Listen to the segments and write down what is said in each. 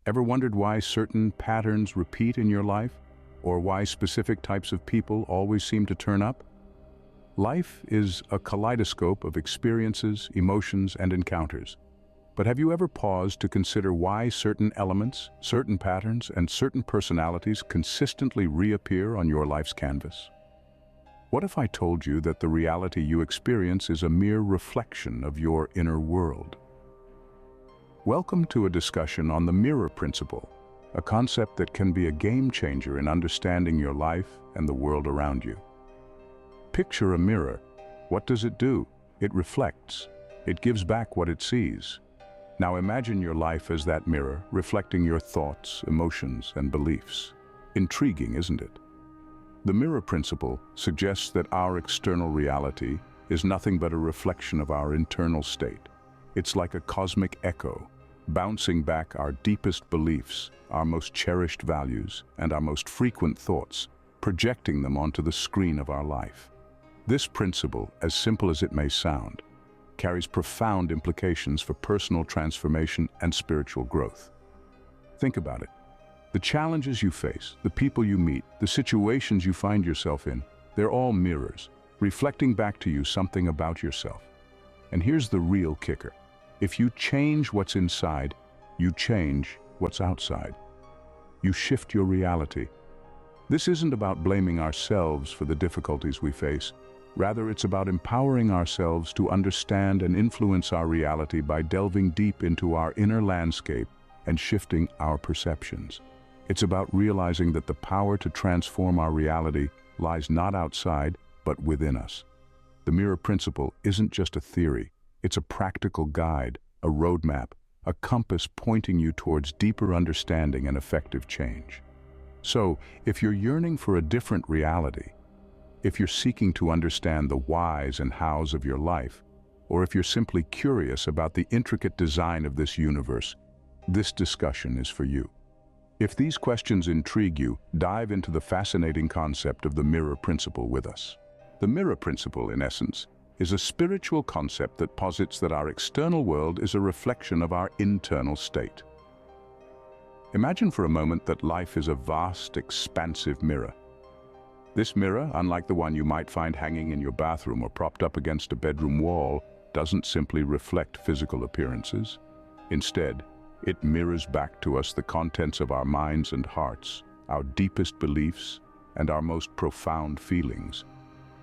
Ever wondered why certain patterns repeat in your life? Or why specific types of people always seem to turn up? Life is a kaleidoscope of experiences, emotions, and encounters. But have you ever paused to consider why certain elements, certain patterns, and certain personalities consistently reappear on your life's canvas? What if I told you that the reality you experience is a mere reflection of your inner world? Welcome to a discussion on the mirror principle, a concept that can be a game changer in understanding your life and the world around you. Picture a mirror. What does it do? It reflects. It gives back what it sees. Now imagine your life as that mirror, reflecting your thoughts, emotions, and beliefs. Intriguing, isn't it? The mirror principle suggests that our external reality is nothing but a reflection of our internal state. It's like a cosmic echo, bouncing back our deepest beliefs, our most cherished values, and our most frequent thoughts, projecting them onto the screen of our life. This principle, as simple as it may sound, carries profound implications for personal transformation and spiritual growth. Think about it. The challenges you face, the people you meet, the situations you find yourself in, they're all mirrors, reflecting back to you something about yourself. And here's the real kicker. If you change what's inside, you change what's outside. You shift your reality. This isn't about blaming ourselves for the difficulties we face. Rather, it's about empowering ourselves to understand and influence our reality by delving deep into our inner landscape and shifting our perceptions. It's about realizing that the power to transform our reality lies not outside, but within us. The mirror principle isn't just a theory. It's a practical guide, a roadmap, a compass pointing you towards deeper understanding and effective change. So, if you're yearning for a different reality, if you're seeking to understand the whys and hows of your life, or if you're simply curious about the intricate design of this universe, this discussion is for you. If these questions intrigue you, dive into the fascinating concept of the mirror principle with us. The mirror principle, in essence, is a spiritual concept that posits that our external world is a reflection of our internal state. Imagine for a moment that life is a vast, expansive mirror. This mirror, unlike the one you might find hanging in your bathroom or propped up against a bedroom wall, doesn't simply reflect physical appearances. Instead, it mirrors back to us the contents of our minds and hearts, our deepest beliefs, and our most profound feelings.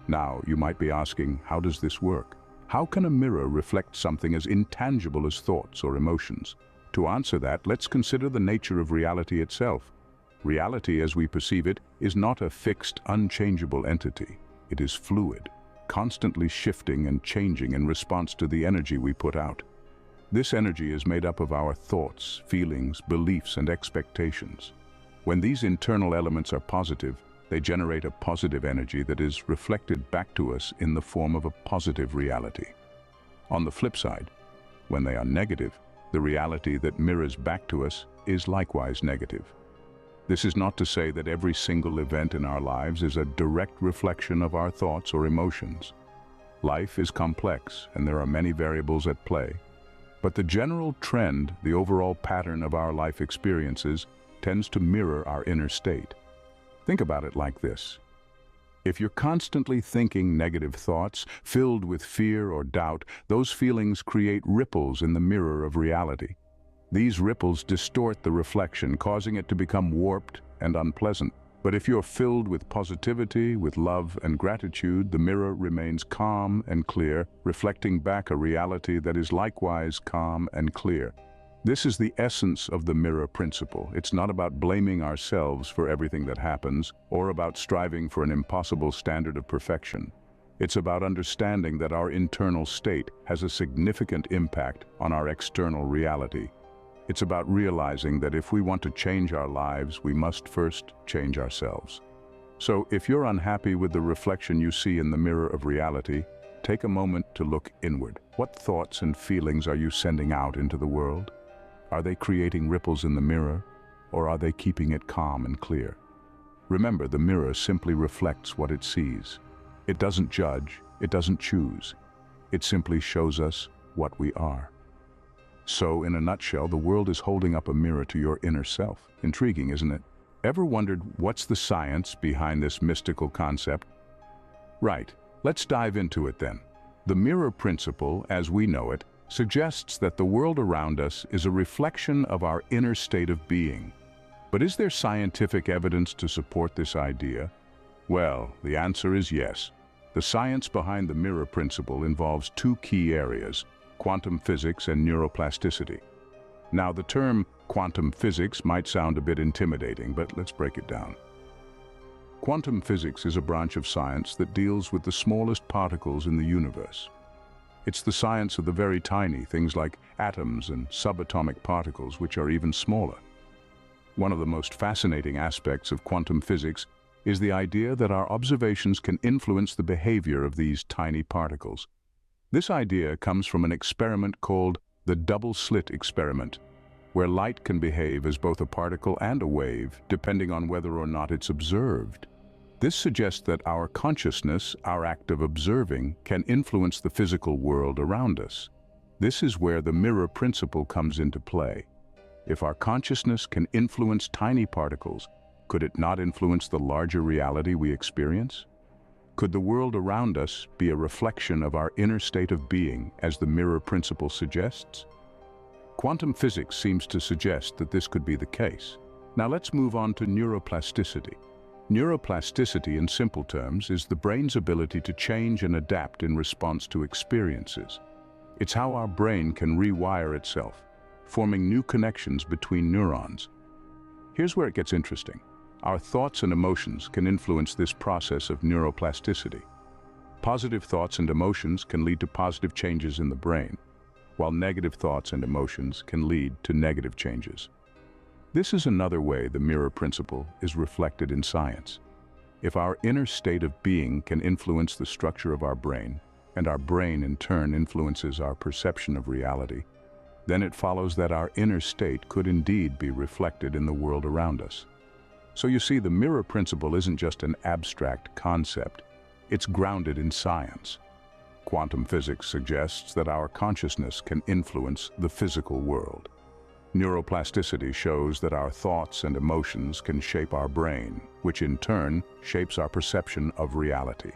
Now, you might be asking, how does this work? How can a mirror reflect something as intangible as thoughts or emotions? To answer that, let's consider the nature of reality itself. Reality, as we perceive it, is not a fixed, unchangeable entity. It is fluid, constantly shifting and changing in response to the energy we put out. This energy is made up of our thoughts, feelings, beliefs, and expectations. When these internal elements are positive, they generate a positive energy that is reflected back to us in the form of a positive reality. On the flip side, when they are negative, the reality that mirrors back to us is likewise negative. This is not to say that every single event in our lives is a direct reflection of our thoughts or emotions. Life is complex, and there are many variables at play. But the general trend, the overall pattern of our life experiences, tends to mirror our inner state. Think about it like this. If you're constantly thinking negative thoughts, filled with fear or doubt, those feelings create ripples in the mirror of reality. These ripples distort the reflection, causing it to become warped and unpleasant. But if you're filled with positivity, with love and gratitude, the mirror remains calm and clear, reflecting back a reality that is likewise calm and clear. This is the essence of the mirror principle. It's not about blaming ourselves for everything that happens, or about striving for an impossible standard of perfection. It's about understanding that our internal state has a significant impact on our external reality. It's about realizing that if we want to change our lives, we must first change ourselves. So if you're unhappy with the reflection you see in the mirror of reality, take a moment to look inward. What thoughts and feelings are you sending out into the world? Are they creating ripples in the mirror, or are they keeping it calm and clear? Remember, the mirror simply reflects what it sees. It doesn't judge, it doesn't choose. It simply shows us what we are. So, in a nutshell, the world is holding up a mirror to your inner self. Intriguing, isn't it? Ever wondered what's the science behind this mystical concept? Right, let's dive into it then. The mirror principle, as we know it, suggests that the world around us is a reflection of our inner state of being. But is there scientific evidence to support this idea? Well, the answer is yes. The science behind the mirror principle involves two key areas: quantum physics and neuroplasticity. Now, the term quantum physics might sound a bit intimidating, but let's break it down. Quantum physics is a branch of science that deals with the smallest particles in the universe. It's the science of the very tiny, things like atoms and subatomic particles, which are even smaller. One of the most fascinating aspects of quantum physics is the idea that our observations can influence the behavior of these tiny particles. This idea comes from an experiment called the double-slit experiment, where light can behave as both a particle and a wave, depending on whether or not it's observed. This suggests that our consciousness, our act of observing, can influence the physical world around us. This is where the mirror principle comes into play. If our consciousness can influence tiny particles, could it not influence the larger reality we experience? Could the world around us be a reflection of our inner state of being, as the mirror principle suggests? Quantum physics seems to suggest that this could be the case. Now let's move on to neuroplasticity. Neuroplasticity, in simple terms, is the brain's ability to change and adapt in response to experiences. It's how our brain can rewire itself, forming new connections between neurons. Here's where it gets interesting. Our thoughts and emotions can influence this process of neuroplasticity. Positive thoughts and emotions can lead to positive changes in the brain, while negative thoughts and emotions can lead to negative changes. This is another way the mirror principle is reflected in science. If our inner state of being can influence the structure of our brain, and our brain in turn influences our perception of reality, then it follows that our inner state could indeed be reflected in the world around us. So you see, the mirror principle isn't just an abstract concept, it's grounded in science. Quantum physics suggests that our consciousness can influence the physical world. Neuroplasticity shows that our thoughts and emotions can shape our brain, which in turn shapes our perception of reality.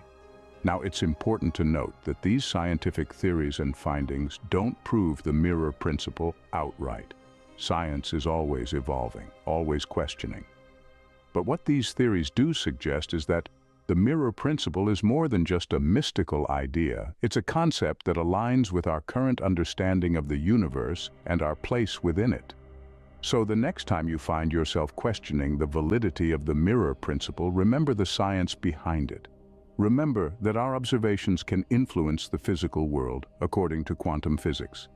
Now, it's important to note that these scientific theories and findings don't prove the mirror principle outright. Science is always evolving, always questioning. But what these theories do suggest is that the mirror principle is more than just a mystical idea. It's a concept that aligns with our current understanding of the universe and our place within it. So the next time you find yourself questioning the validity of the mirror principle, remember the science behind it. Remember that our observations can influence the physical world, according to quantum physics.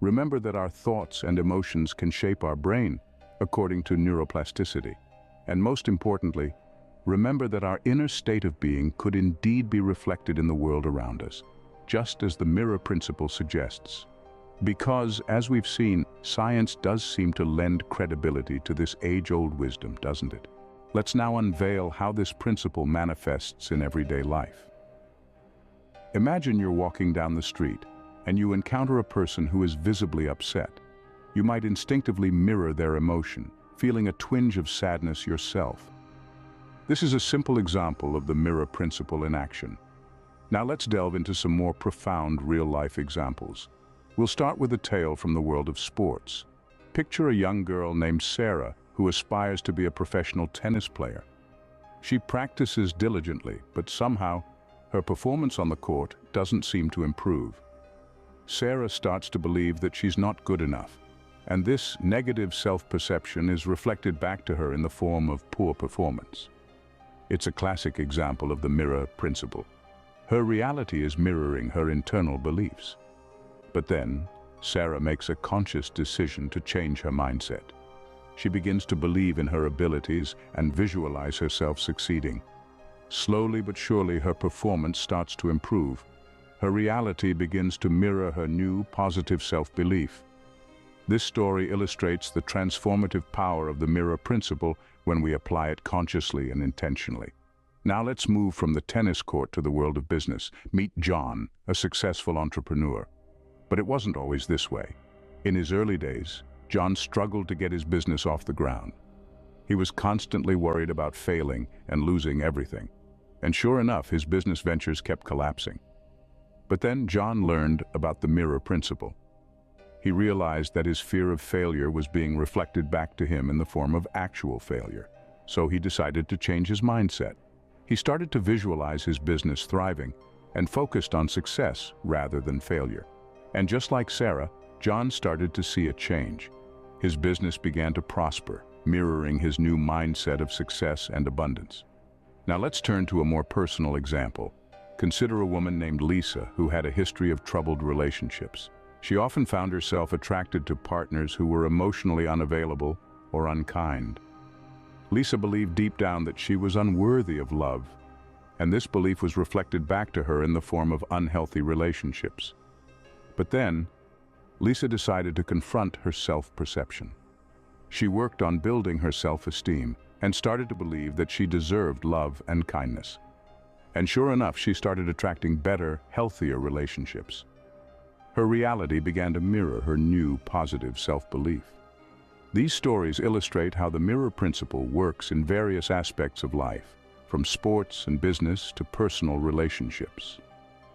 Remember that our thoughts and emotions can shape our brain, according to neuroplasticity. And most importantly, remember that our inner state of being could indeed be reflected in the world around us, just as the mirror principle suggests. Because, as we've seen, science does seem to lend credibility to this age-old wisdom, doesn't it? Let's now unveil how this principle manifests in everyday life. Imagine you're walking down the street and you encounter a person who is visibly upset. You might instinctively mirror their emotion, feeling a twinge of sadness yourself. This is a simple example of the mirror principle in action. Now let's delve into some more profound real-life examples. We'll start with a tale from the world of sports. Picture a young girl named Sarah who aspires to be a professional tennis player. She practices diligently, but somehow her performance on the court doesn't seem to improve. Sarah starts to believe that she's not good enough, and this negative self-perception is reflected back to her in the form of poor performance. It's a classic example of the mirror principle. Her reality is mirroring her internal beliefs. But then, Sarah makes a conscious decision to change her mindset. She begins to believe in her abilities and visualize herself succeeding. Slowly but surely, her performance starts to improve. Her reality begins to mirror her new positive self-belief. This story illustrates the transformative power of the mirror principle when we apply it consciously and intentionally. Now let's move from the tennis court to the world of business. Meet John, a successful entrepreneur. But it wasn't always this way. In his early days, John struggled to get his business off the ground. He was constantly worried about failing and losing everything. And sure enough, his business ventures kept collapsing. But then John learned about the mirror principle. He realized that his fear of failure was being reflected back to him in the form of actual failure. So he decided to change his mindset. He started to visualize his business thriving and focused on success rather than failure. And just like Sarah, John started to see a change. His business began to prosper, mirroring his new mindset of success and abundance. Now let's turn to a more personal example. Consider a woman named Lisa who had a history of troubled relationships. She often found herself attracted to partners who were emotionally unavailable or unkind. Lisa believed deep down that she was unworthy of love, and this belief was reflected back to her in the form of unhealthy relationships. But then, Lisa decided to confront her self-perception. She worked on building her self-esteem and started to believe that she deserved love and kindness. And sure enough, she started attracting better, healthier relationships. Her reality began to mirror her new, positive self-belief. These stories illustrate how the mirror principle works in various aspects of life, from sports and business to personal relationships.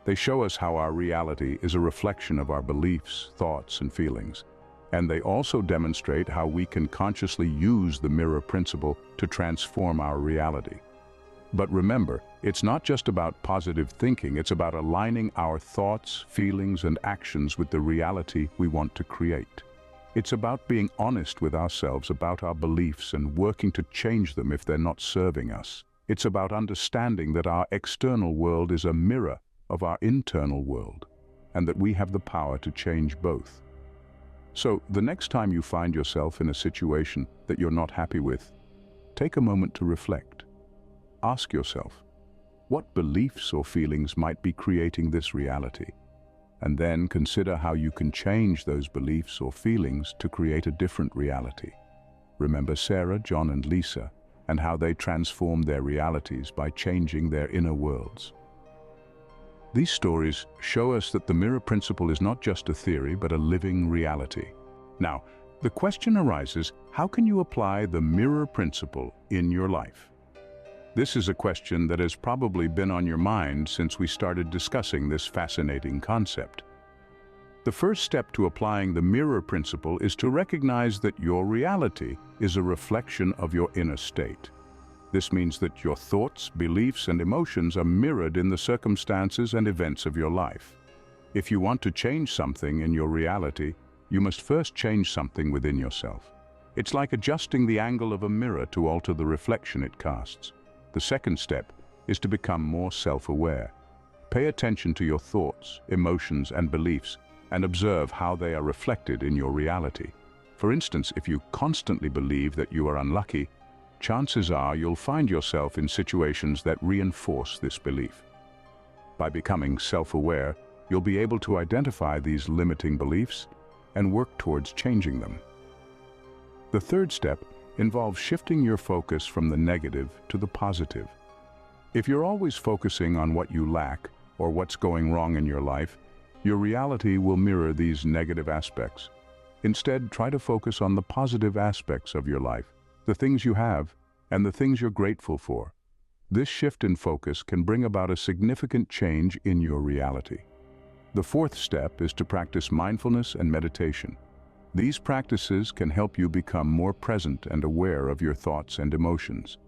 They show us how our reality is a reflection of our beliefs, thoughts, and feelings. And they also demonstrate how we can consciously use the mirror principle to transform our reality. But remember, it's not just about positive thinking, it's about aligning our thoughts, feelings, and actions with the reality we want to create. It's about being honest with ourselves about our beliefs and working to change them if they're not serving us. It's about understanding that our external world is a mirror of our internal world, and that we have the power to change both. So, the next time you find yourself in a situation that you're not happy with, take a moment to reflect. Ask yourself, what beliefs or feelings might be creating this reality? And then consider how you can change those beliefs or feelings to create a different reality. Remember Sarah, John, and Lisa, and how they transformed their realities by changing their inner worlds. These stories show us that the mirror principle is not just a theory, but a living reality. Now, the question arises, how can you apply the mirror principle in your life? This is a question that has probably been on your mind since we started discussing this fascinating concept. The first step to applying the mirror principle is to recognize that your reality is a reflection of your inner state. This means that your thoughts, beliefs, and emotions are mirrored in the circumstances and events of your life. If you want to change something in your reality, you must first change something within yourself. It's like adjusting the angle of a mirror to alter the reflection it casts. The second step is to become more self-aware. Pay attention to your thoughts, emotions, and beliefs, and observe how they are reflected in your reality. For instance, if you constantly believe that you are unlucky, chances are you'll find yourself in situations that reinforce this belief. By becoming self-aware, you'll be able to identify these limiting beliefs and work towards changing them. The third step involves shifting your focus from the negative to the positive. If you're always focusing on what you lack or what's going wrong in your life, your reality will mirror these negative aspects. Instead, try to focus on the positive aspects of your life, the things you have, and the things you're grateful for. This shift in focus can bring about a significant change in your reality. The fourth step is to practice mindfulness and meditation. These practices can help you become more present and aware of your thoughts and emotions.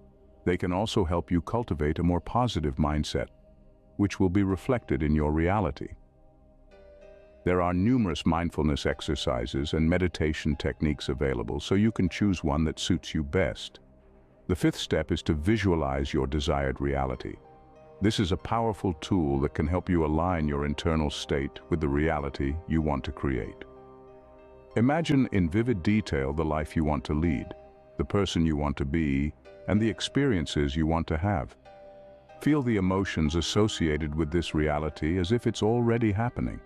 They can also help you cultivate a more positive mindset, which will be reflected in your reality. There are numerous mindfulness exercises and meditation techniques available, so you can choose one that suits you best. The fifth step is to visualize your desired reality. This is a powerful tool that can help you align your internal state with the reality you want to create. Imagine in vivid detail the life you want to lead, the person you want to be, and the experiences you want to have. Feel the emotions associated with this reality as if it's already happening.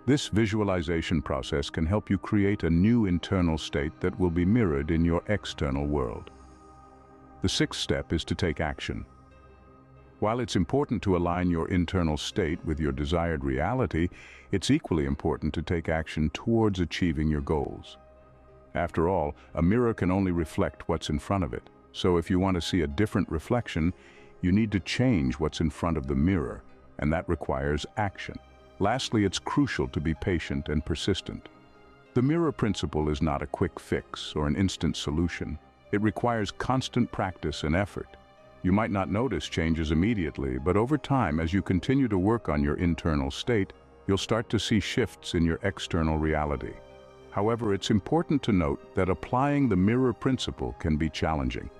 This visualization process can help you create a new internal state that will be mirrored in your external world. The sixth step is to take action. While it's important to align your internal state with your desired reality, it's equally important to take action towards achieving your goals. After all, a mirror can only reflect what's in front of it. So if you want to see a different reflection, you need to change what's in front of the mirror, and that requires action. Lastly, it's crucial to be patient and persistent. The mirror principle is not a quick fix or an instant solution. It requires constant practice and effort. You might not notice changes immediately, but over time, as you continue to work on your internal state, you'll start to see shifts in your external reality. However, it's important to note that applying the mirror principle can be challenging.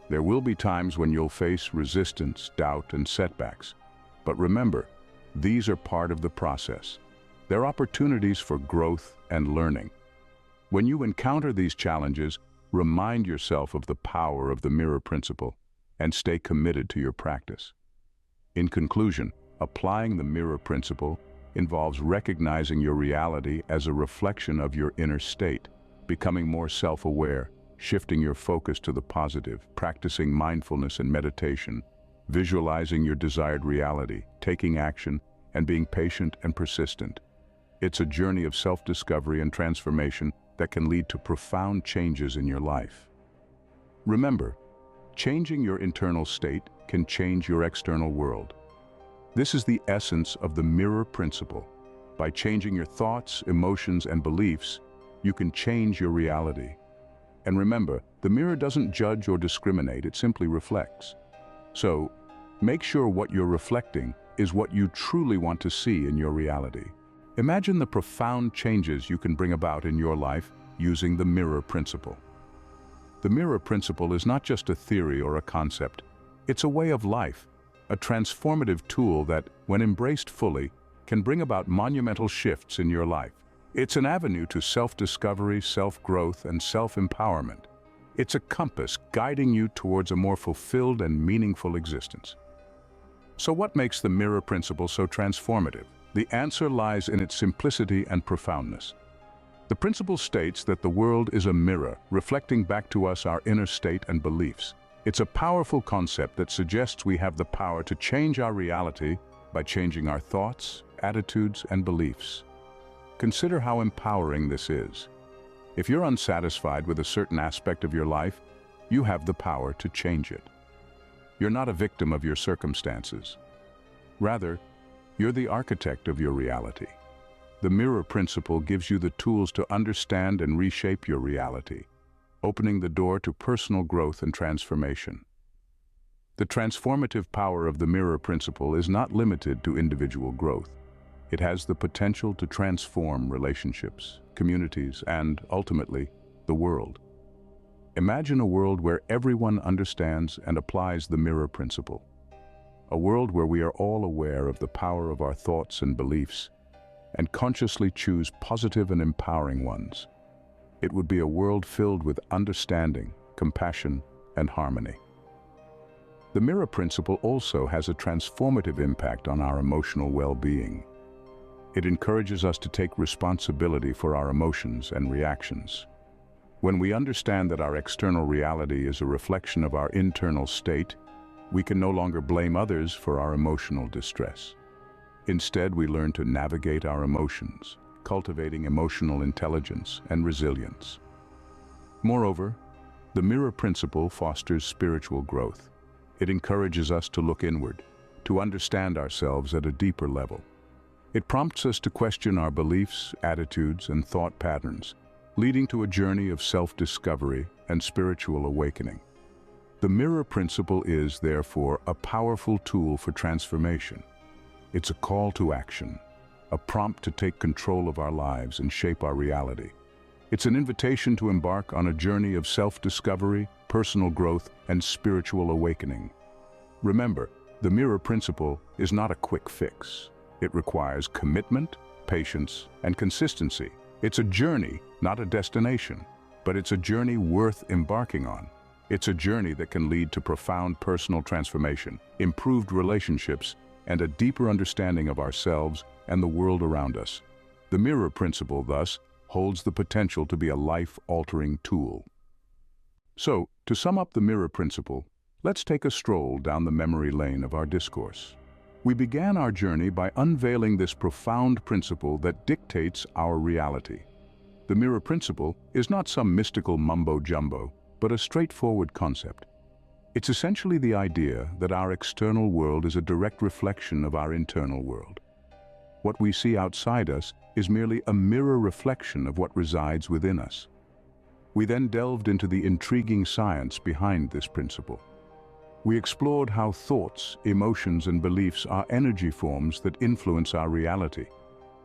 There will be times when you'll face resistance, doubt, and setbacks. But remember, these are part of the process. They're opportunities for growth and learning. When you encounter these challenges, remind yourself of the power of the mirror principle and stay committed to your practice. In conclusion, applying the mirror principle involves recognizing your reality as a reflection of your inner state, becoming more self-aware, shifting your focus to the positive, practicing mindfulness and meditation, visualizing your desired reality, taking action, and being patient and persistent. It's a journey of self-discovery and transformation that can lead to profound changes in your life. Remember, changing your internal state can change your external world. This is the essence of the mirror principle. By changing your thoughts, emotions, and beliefs, you can change your reality. And remember, the mirror doesn't judge or discriminate, it simply reflects. So, make sure what you're reflecting is what you truly want to see in your reality. Imagine the profound changes you can bring about in your life using the mirror principle. The mirror principle is not just a theory or a concept. It's a way of life, a transformative tool that, when embraced fully, can bring about monumental shifts in your life. It's an avenue to self-discovery, self-growth, and self-empowerment. It's a compass guiding you towards a more fulfilled and meaningful existence. So what makes the mirror principle so transformative? The answer lies in its simplicity and profoundness. The principle states that the world is a mirror, reflecting back to us our inner state and beliefs. It's a powerful concept that suggests we have the power to change our reality by changing our thoughts, attitudes, and beliefs. Consider how empowering this is. If you're unsatisfied with a certain aspect of your life, you have the power to change it. You're not a victim of your circumstances. Rather, you're the architect of your reality. The mirror principle gives you the tools to understand and reshape your reality, opening the door to personal growth and transformation. The transformative power of the mirror principle is not limited to individual growth. It has the potential to transform relationships, communities, and, ultimately, the world. Imagine a world where everyone understands and applies the mirror principle. A world where we are all aware of the power of our thoughts and beliefs, and consciously choose positive and empowering ones. It would be a world filled with understanding, compassion, and harmony. The mirror principle also has a transformative impact on our emotional well-being. It encourages us to take responsibility for our emotions and reactions. When we understand that our external reality is a reflection of our internal state, we can no longer blame others for our emotional distress. Instead, we learn to navigate our emotions, cultivating emotional intelligence and resilience. Moreover, the mirror principle fosters spiritual growth. It encourages us to look inward, to understand ourselves at a deeper level. It prompts us to question our beliefs, attitudes, and thought patterns, leading to a journey of self-discovery and spiritual awakening. The mirror principle is, therefore, a powerful tool for transformation. It's a call to action, a prompt to take control of our lives and shape our reality. It's an invitation to embark on a journey of self-discovery, personal growth, and spiritual awakening. Remember, the mirror principle is not a quick fix. It requires commitment, patience, and consistency. It's a journey, not a destination, but it's a journey worth embarking on. It's a journey that can lead to profound personal transformation, improved relationships, and a deeper understanding of ourselves and the world around us. The mirror principle, thus, holds the potential to be a life-altering tool. So, to sum up the mirror principle, Let's take a stroll down the memory lane of our discourse. We began our journey by unveiling this profound principle that dictates our reality. The mirror principle is not some mystical mumbo-jumbo, but a straightforward concept. It's essentially the idea that our external world is a direct reflection of our internal world. What we see outside us is merely a mirror reflection of what resides within us. We then delved into the intriguing science behind this principle. We explored how thoughts, emotions, and beliefs are energy forms that influence our reality.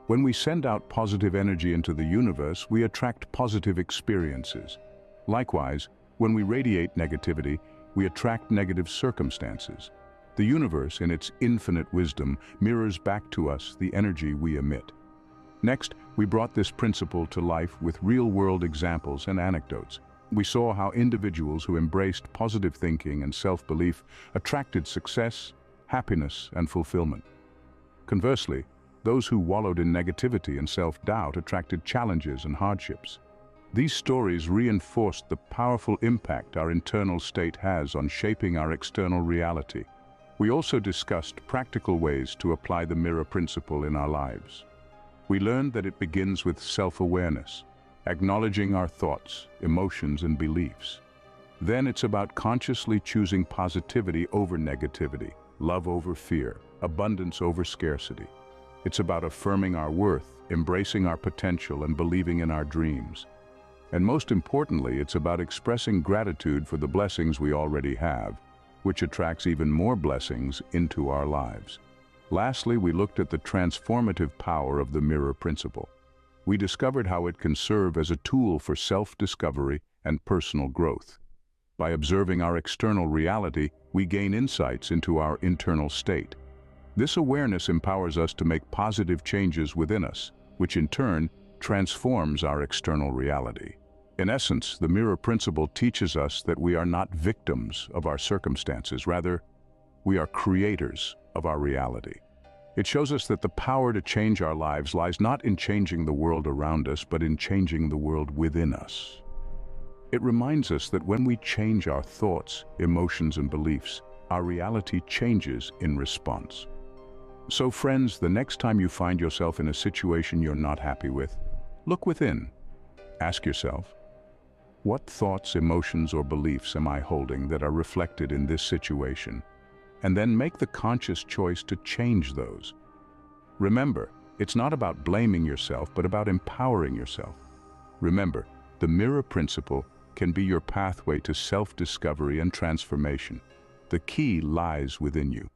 When we send out positive energy into the universe, we attract positive experiences. Likewise, when we radiate negativity, we attract negative circumstances. The universe, in its infinite wisdom, mirrors back to us the energy we emit. Next, we brought this principle to life with real-world examples and anecdotes. We saw how individuals who embraced positive thinking and self-belief attracted success, happiness, and fulfillment. Conversely, those who wallowed in negativity and self-doubt attracted challenges and hardships. These stories reinforced the powerful impact our internal state has on shaping our external reality. We also discussed practical ways to apply the mirror principle in our lives. We learned that it begins with self-awareness, acknowledging our thoughts, emotions, and beliefs. Then it's about consciously choosing positivity over negativity, love over fear, abundance over scarcity. It's about affirming our worth, embracing our potential, and believing in our dreams. And most importantly, it's about expressing gratitude for the blessings we already have, which attracts even more blessings into our lives. Lastly, we looked at the transformative power of the mirror principle. We discovered how it can serve as a tool for self-discovery and personal growth. By observing our external reality, we gain insights into our internal state. This awareness empowers us to make positive changes within us, which in turn transforms our external reality. In essence, the mirror principle teaches us that we are not victims of our circumstances. Rather, we are creators of our reality. It shows us that the power to change our lives lies not in changing the world around us, but in changing the world within us. It reminds us that when we change our thoughts, emotions, and beliefs, our reality changes in response. So friends, the next time you find yourself in a situation you're not happy with, look within. Ask yourself, what thoughts, emotions, or beliefs am I holding that are reflected in this situation? And then make the conscious choice to change those. Remember, it's not about blaming yourself, but about empowering yourself. Remember, the mirror principle can be your pathway to self-discovery and transformation. The key lies within you.